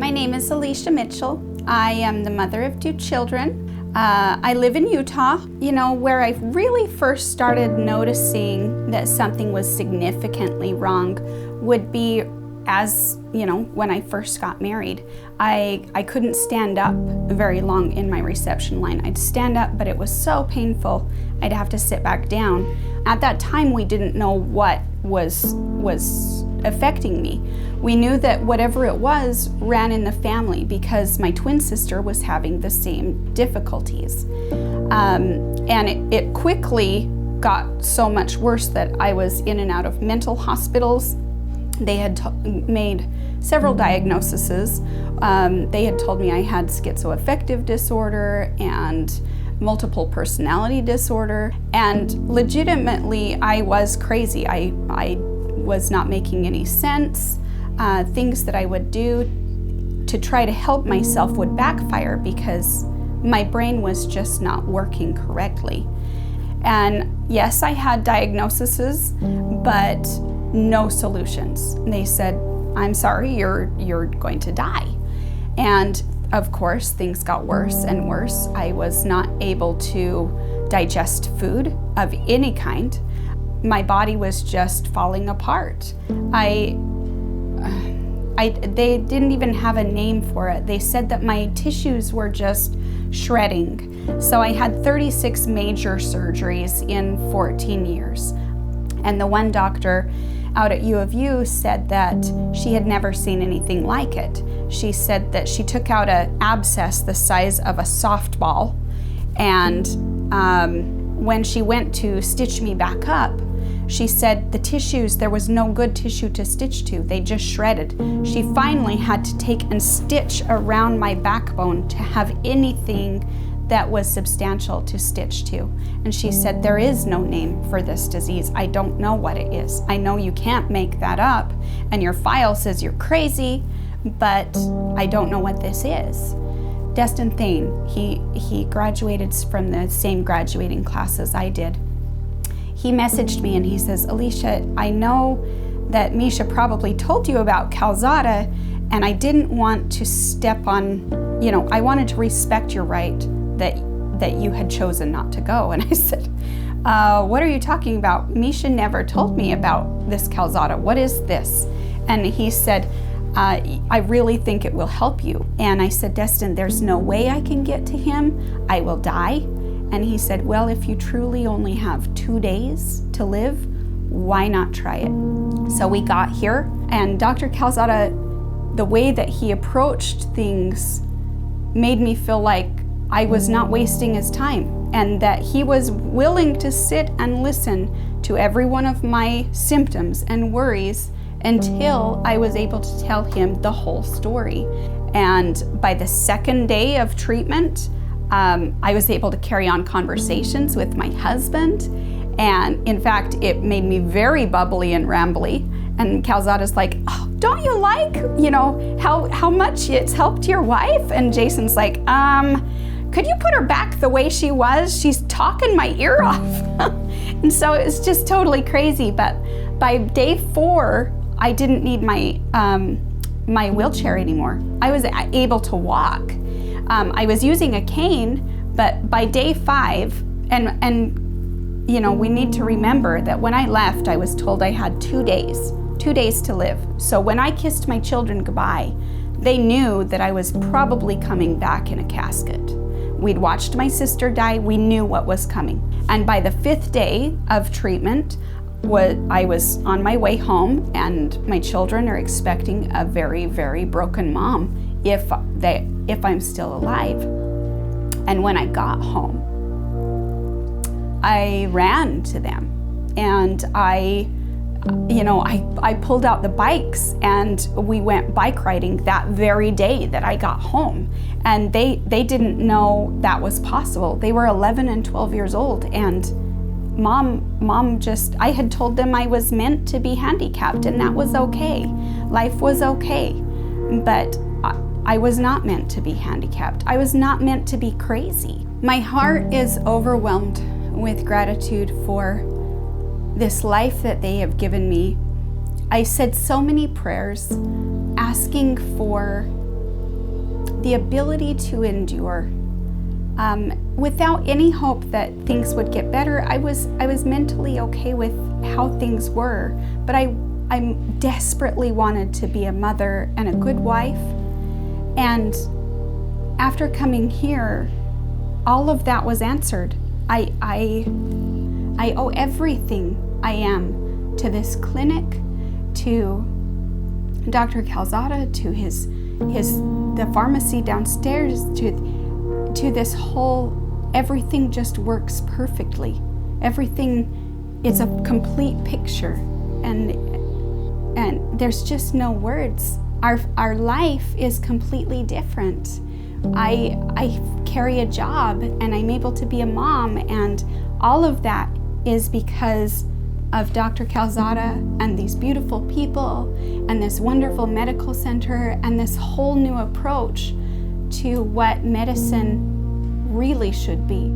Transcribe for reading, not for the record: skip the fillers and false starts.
My name is Alesha Mitchell. I am the mother of 2 children. I live in Utah. Where I really first started noticing that something was significantly wrong would be when I first got married. I couldn't stand up very long in my reception line. I'd stand up, but it was so painful, I'd have to sit back down. At that time, we didn't know what was affecting me. We knew that whatever it was ran in the family because my twin sister was having the same difficulties. And it quickly got so much worse that I was in and out of mental hospitals. They had made several diagnoses. They had told me I had schizoaffective disorder and multiple personality disorder. And legitimately, I was crazy. I was not making any sense. Things that I would do to try to help myself would backfire because my brain was just not working correctly. And yes, I had diagnoses, but no solutions. They said, I'm sorry, you're going to die. And of course, things got worse and worse. I was not able to digest food of any kind. My body was just falling apart. They didn't even have a name for it. They said that my tissues were just shredding. So I had 36 major surgeries in 14 years. And the one doctor out at U of U said that she had never seen anything like it. She said that she took out an abscess the size of a softball, and when she went to stitch me back up, she said the tissues, there was no good tissue to stitch to, they just shredded. She finally had to take and stitch around my backbone to have anything that was substantial to stitch to. And she said, there is no name for this disease. I don't know what it is. I know you can't make that up, and your file says you're crazy, but I don't know what this is. Destin Thane, he graduated from the same graduating class as I did. He messaged me and he says, Alesha, I know that Misha probably told you about Calzada, and I didn't want to step on, I wanted to respect your right that you had chosen not to go. And I said, what are you talking about? Misha never told me about this Calzada. What is this? And he said, I really think it will help you. And I said, Destin, there's no way I can get to him. I will die. And he said, well, if you truly only have 2 days to live, why not try it? So we got here, and Dr. Calzada, the way that he approached things made me feel like I was not wasting his time, and that he was willing to sit and listen to every one of my symptoms and worries until I was able to tell him the whole story. And by the second day of treatment, I was able to carry on conversations with my husband. And in fact, it made me very bubbly and rambly. And Calzada's like, oh, don't you like, how much it's helped your wife? And Jason's like, could you put her back the way she was? She's talking my ear off. And so it was just totally crazy. But by day 4, I didn't need my wheelchair anymore. I was able to walk. I was using a cane, but by day 5, and we need to remember that when I left, I was told I had 2 days to live. So when I kissed my children goodbye, they knew that I was probably coming back in a casket. We'd watched my sister die. We knew what was coming. And by the 5th day of treatment, I was on my way home, and my children are expecting a very, very broken mom if I'm still alive. And when I got home, I ran to them, and I pulled out the bikes, and we went bike riding that very day that I got home. And they didn't know that was possible. They were 11 and 12 years old, and I had told them I was meant to be handicapped, and that was okay. Life was okay. But I was not meant to be handicapped. I was not meant to be crazy. My heart is overwhelmed with gratitude for this life that they have given me. I said so many prayers asking for the ability to endure. Without any hope that things would get better, I was mentally okay with how things were, but I desperately wanted to be a mother and a good wife. And after coming here, all of that was answered. I owe everything I am to this clinic, to Dr. Calzada, to the pharmacy downstairs, to this whole, everything just works perfectly. Everything is a complete picture, and there's just no words. Our life is completely different. I carry a job and I'm able to be a mom, and all of that is because of Dr. Calzada and these beautiful people and this wonderful medical center and this whole new approach to what medicine really should be.